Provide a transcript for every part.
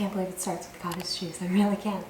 can't believe it starts with cottage cheese. I really can't.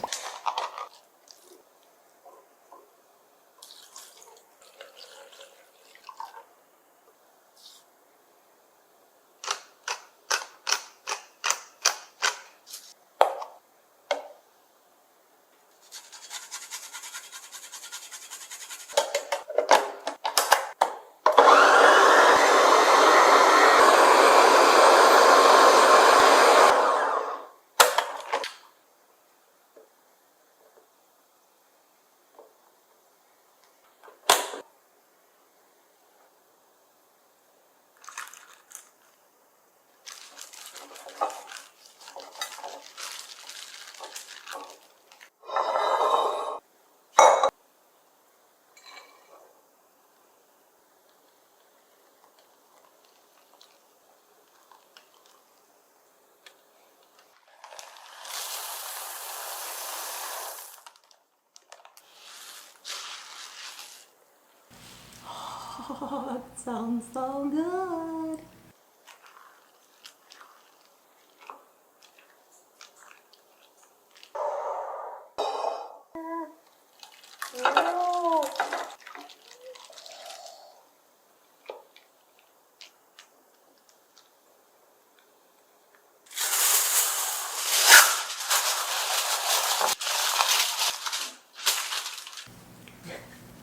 Oh, that sounds so good.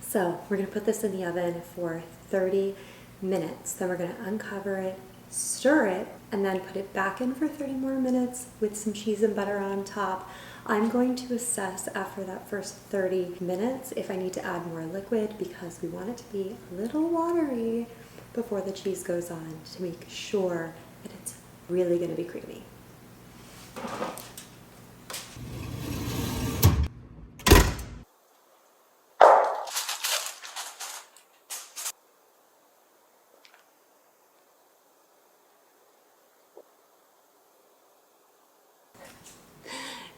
So we're gonna put this in the oven for 30 minutes. Then we're gonna uncover it, stir it, and then put it back in for 30 more minutes with some cheese and butter on top. I'm going to assess after that first 30 minutes if I need to add more liquid because we want it to be a little watery before the cheese goes on to make sure that it's really gonna be creamy.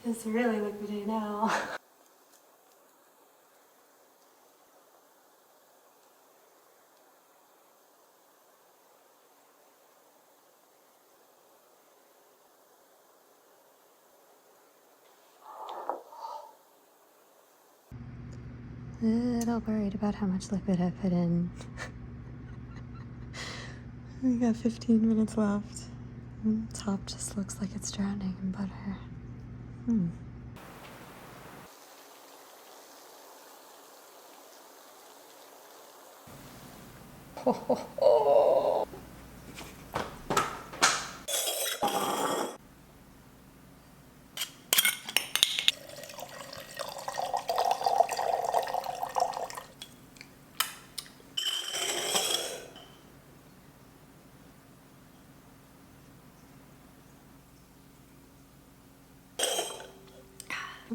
It's really liquidy now. A little worried about how much liquid I put in. We got 15 minutes left. And the top just looks like it's drowning in butter.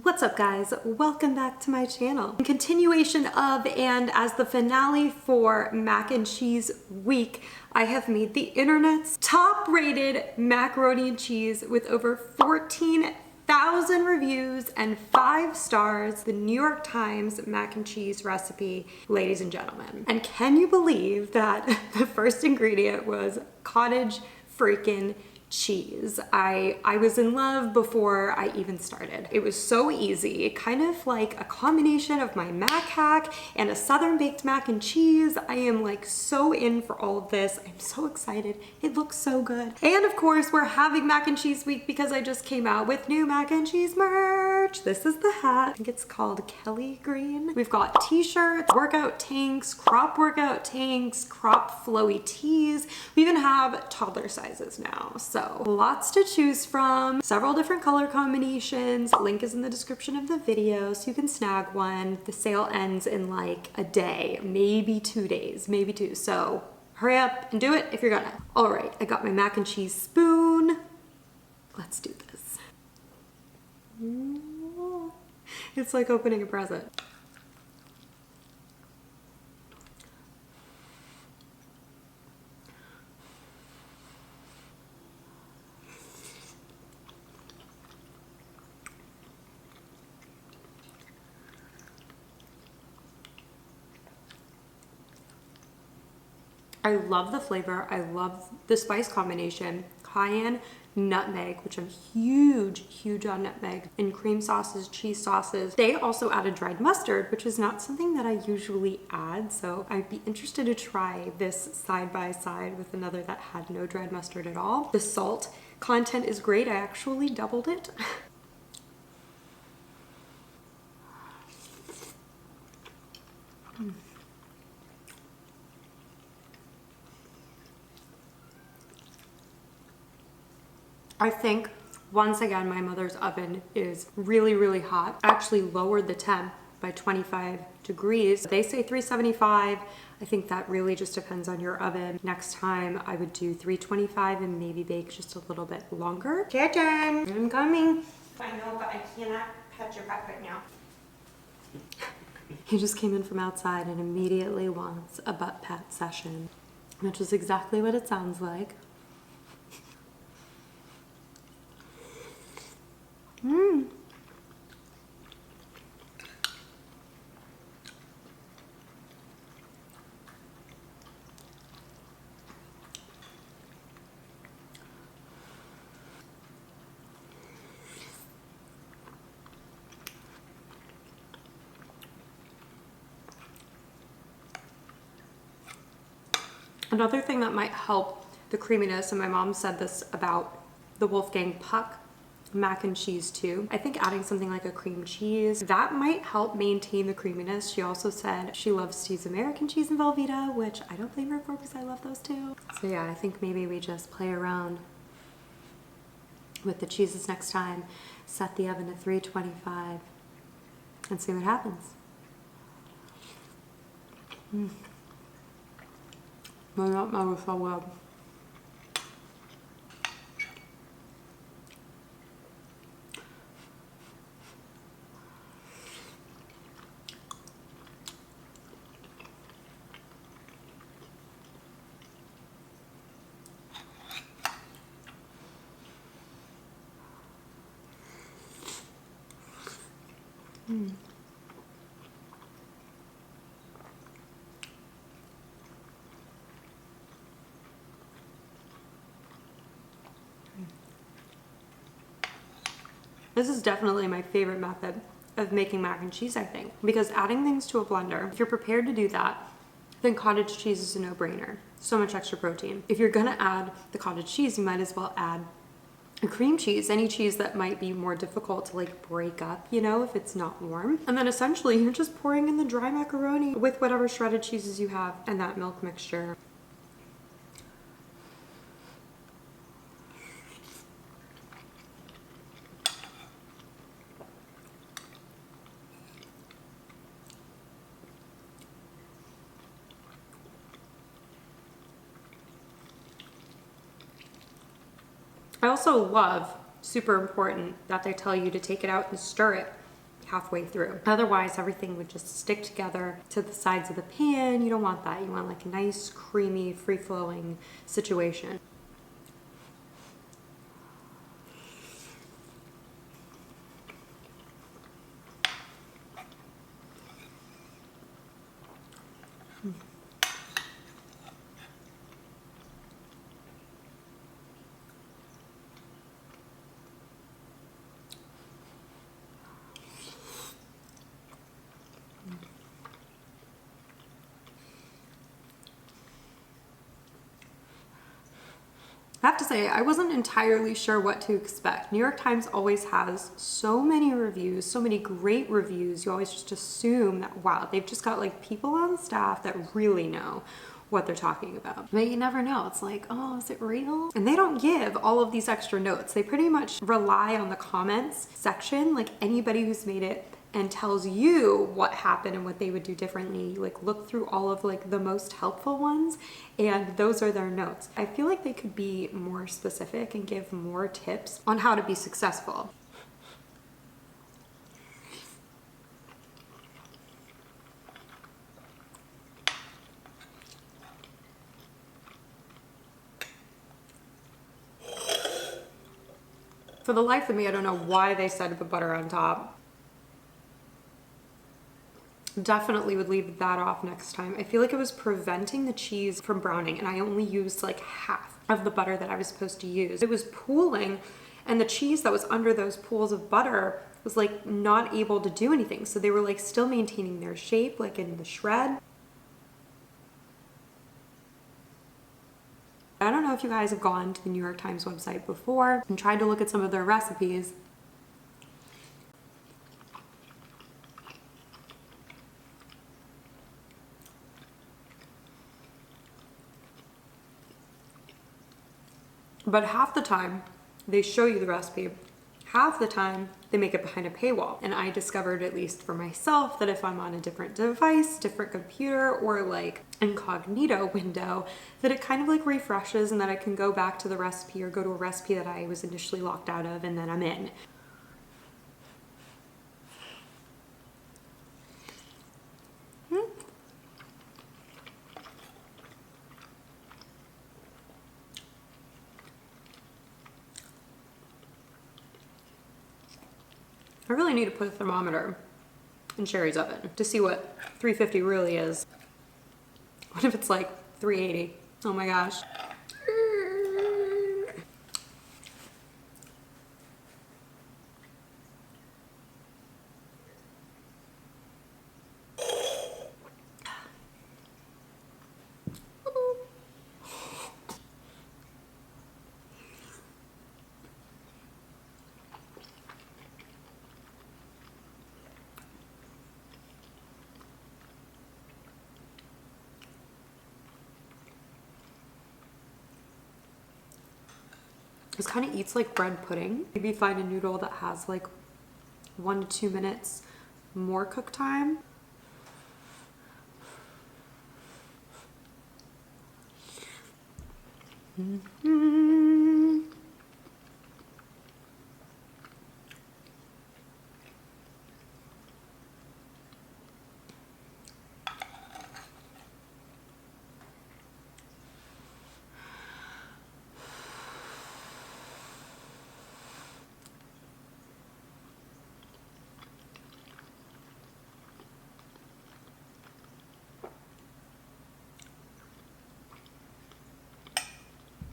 What's up guys? Welcome back to my channel. In continuation of and as the finale for mac and cheese week, I have made the internet's top rated macaroni and cheese with over 14,000 reviews and 5 stars, the New York Times mac and cheese recipe, ladies and gentlemen. And can you believe that the first ingredient was cottage freaking cheese? I was in love before I even started. It was so easy, kind of like a combination of my mac hack and a southern baked mac and cheese. I am like so in for all of this. I'm so excited. It looks so good. And of course we're having mac and cheese week because I just came out with new mac and cheese merch. This is the hat. I think it's called Kelly Green. We've got t-shirts, workout tanks, crop workout tanks, crop flowy tees. We even have toddler sizes now. So lots to choose from, several different color combinations. Link is in the description of the video so you can snag one. The sale ends in like a day, maybe 2 days, maybe 2. So hurry up and do it if you're gonna. All right, I got my mac and cheese spoon. Let's do this. It's like opening a present. I love the flavor. I love the spice combination. Cayenne, nutmeg, which I'm huge on nutmeg, in cream sauces, cheese sauces. They also added dried mustard, which is not something that I usually add. So I'd be interested to try this side by side with another that had no dried mustard at all. The salt content is great. I actually doubled it. I think once again, my mother's oven is really hot. I actually lowered the temp by 25 degrees. They say 375. I think that really just depends on your oven. Next time I would do 325 and maybe bake just a little bit longer. Kitten, I'm coming. I know, but I cannot pet your butt right now. He just came in from outside and immediately wants a butt pat session, which is exactly what it sounds like. Another thing that might help the creaminess, and my mom said this about the Wolfgang Puck mac and cheese too. I think adding something like a cream cheese, that might help maintain the creaminess. She also said she loves Steve's American cheese and Velveeta, which I don't blame her for because I love those too. So yeah, I think maybe we just play around with the cheeses next time, set the oven to 325 and see what happens. My nutmeg was so good. This is definitely my favorite method of making mac and cheese, I think, because adding things to a blender, if you're prepared to do that, then cottage cheese is a no-brainer. So much extra protein. If you're gonna add the cottage cheese, you might as well add a cream cheese, any cheese that might be more difficult to like break up, you know, if it's not warm. And then essentially you're just pouring in the dry macaroni with whatever shredded cheeses you have and that milk mixture. I also love, super important, that they tell you to take it out and stir it halfway through. Otherwise, everything would just stick together to the sides of the pan. You don't want that. You want like a nice, creamy, free-flowing situation. I have to say, I wasn't entirely sure what to expect. New York Times always has so many reviews, so many great reviews. You always just assume that, wow, they've just got like people on staff that really know what they're talking about. But you never know. It's like, oh, is it real? And they don't give all of these extra notes. They pretty much rely on the comments section, like anybody who's made it and tells you what happened and what they would do differently. Like look through all of like the most helpful ones and those are their notes. I feel like they could be more specific and give more tips on how to be successful. For the life of me, I don't know why they said to put butter on top. Definitely would leave that off next time. I feel like it was preventing the cheese from browning and I only used like half of the butter that I was supposed to use. It was pooling, and the cheese that was under those pools of butter was like not able to do anything. So they were like still maintaining their shape, like in the shred. I don't know if you guys have gone to the New York Times website before and tried to look at some of their recipes. But half the time they show you the recipe, half the time they make it behind a paywall. And I discovered, at least for myself, that if I'm on a different device, different computer, or like incognito window, that it kind of like refreshes and that I can go back to the recipe or go to a recipe that I was initially locked out of, and then I'm in. I really need to put a thermometer in Sherry's oven to see what 350 really is. What if it's like 380? Oh my gosh. This kind of eats like bread pudding. Maybe find a noodle that has like 1 to 2 minutes more cook time.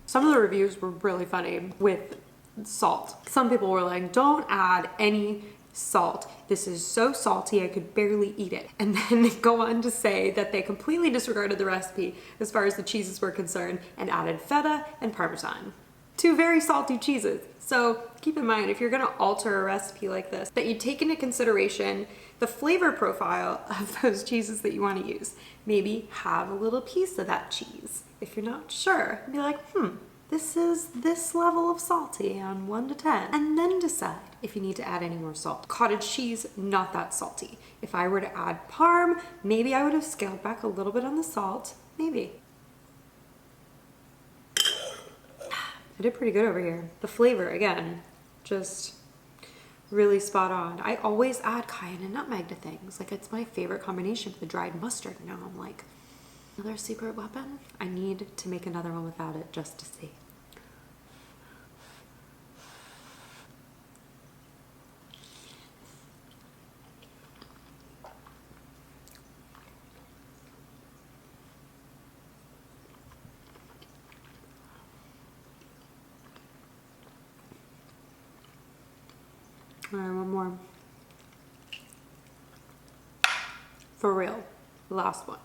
Some of the reviews were really funny with salt. Some people were like, don't add any salt. This is so salty, I could barely eat it. And then they go on to say that they completely disregarded the recipe as far as the cheeses were concerned and added feta and Parmesan. 2 very salty cheeses. So keep in mind, if you're gonna alter a recipe like this, that you take into consideration the flavor profile of those cheeses that you wanna use. Maybe have a little piece of that cheese. If you're not sure, be like, this is this level of salty on 1 to 10. And then decide if you need to add any more salt. Cottage cheese, not that salty. If I were to add parm, maybe I would have scaled back a little bit on the salt, maybe. I did pretty good over here. The flavor, again, just really spot on. I always add cayenne and nutmeg to things. Like, it's my favorite combination with the dried mustard. Now I'm like, another secret weapon? I need to make another one without it just to see. All right, one more. For real, last one.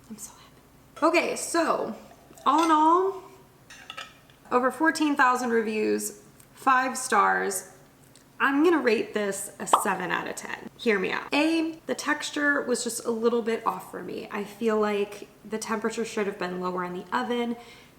I'm so happy. Okay, so all in all, over 14,000 reviews, 5 stars. I'm gonna rate this a 7 out of 10. Hear me out. A, the texture was just a little bit off for me. I feel like the temperature should have been lower in the oven.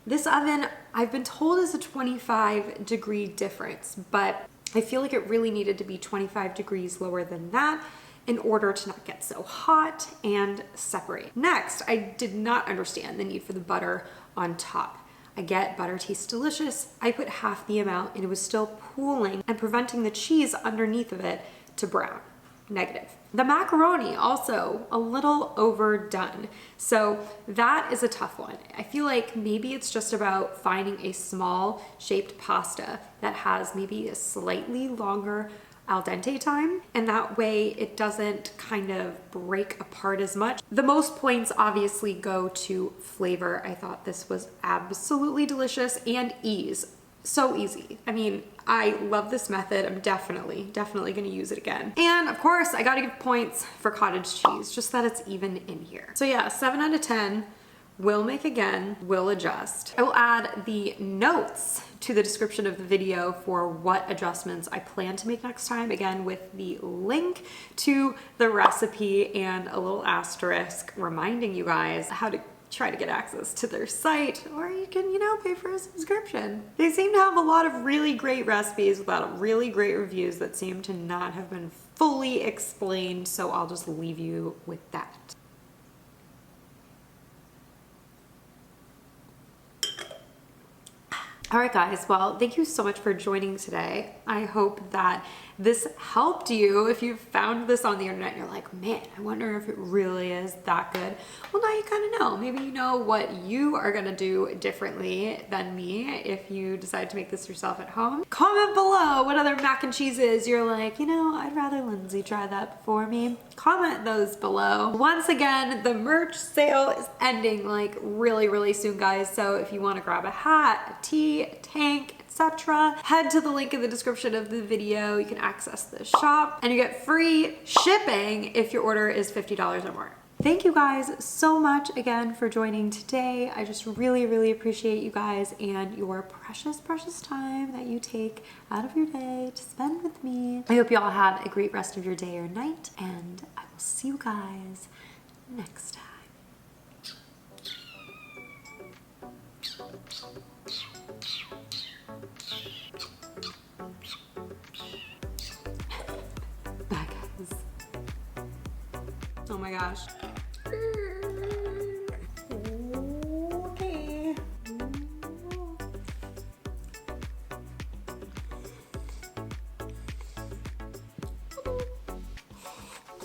This oven, I've been told, is a 25-degree difference, but I feel like it really needed to be 25 degrees lower than that in order to not get so hot and separate. Next, I did not understand the need for the butter on top. I get butter tastes delicious. I put half the amount and it was still pooling and preventing the cheese underneath of it to brown. Negative. The macaroni also a little overdone. So that is a tough one. I feel like maybe it's just about finding a small shaped pasta that has maybe a slightly longer al dente time, and that way it doesn't kind of break apart as much. The most points obviously go to flavor. I thought this was absolutely delicious, and ease. So easy. I mean, I love this method. I'm definitely gonna use it again. And of course, I gotta give points for cottage cheese, just that it's even in here. So yeah, 7 out of 10. Will make again, will adjust. I will add the notes to the description of the video for what adjustments I plan to make next time, again with the link to the recipe and a little asterisk reminding you guys how to try to get access to their site, or you can, you know, pay for a subscription. They seem to have a lot of really great recipes with a lot of really great reviews that seem to not have been fully explained, so I'll just leave you with that. All right, guys, well, thank you so much for joining today. I hope that this helped you. If you've found this on the internet and you're like, man, I wonder if it really is that good. Well, now you kind of know. Maybe you know what you are gonna do differently than me if you decide to make this yourself at home. Comment below what other mac and cheeses you're like, you know, I'd rather Lindsay try that before me. Comment those below. Once again, the merch sale is ending like really soon, guys. So if you want to grab a hat, a tee, a tank, etc., head to the link in the description of the video. You can access the shop and you get free shipping if your order is $50 or more. Thank you guys so much again for joining today. I just really appreciate you guys and your precious time that you take out of your day to spend with me. I hope you all have a great rest of your day or night, and I will see you guys next time. Bye, guys. Oh my gosh.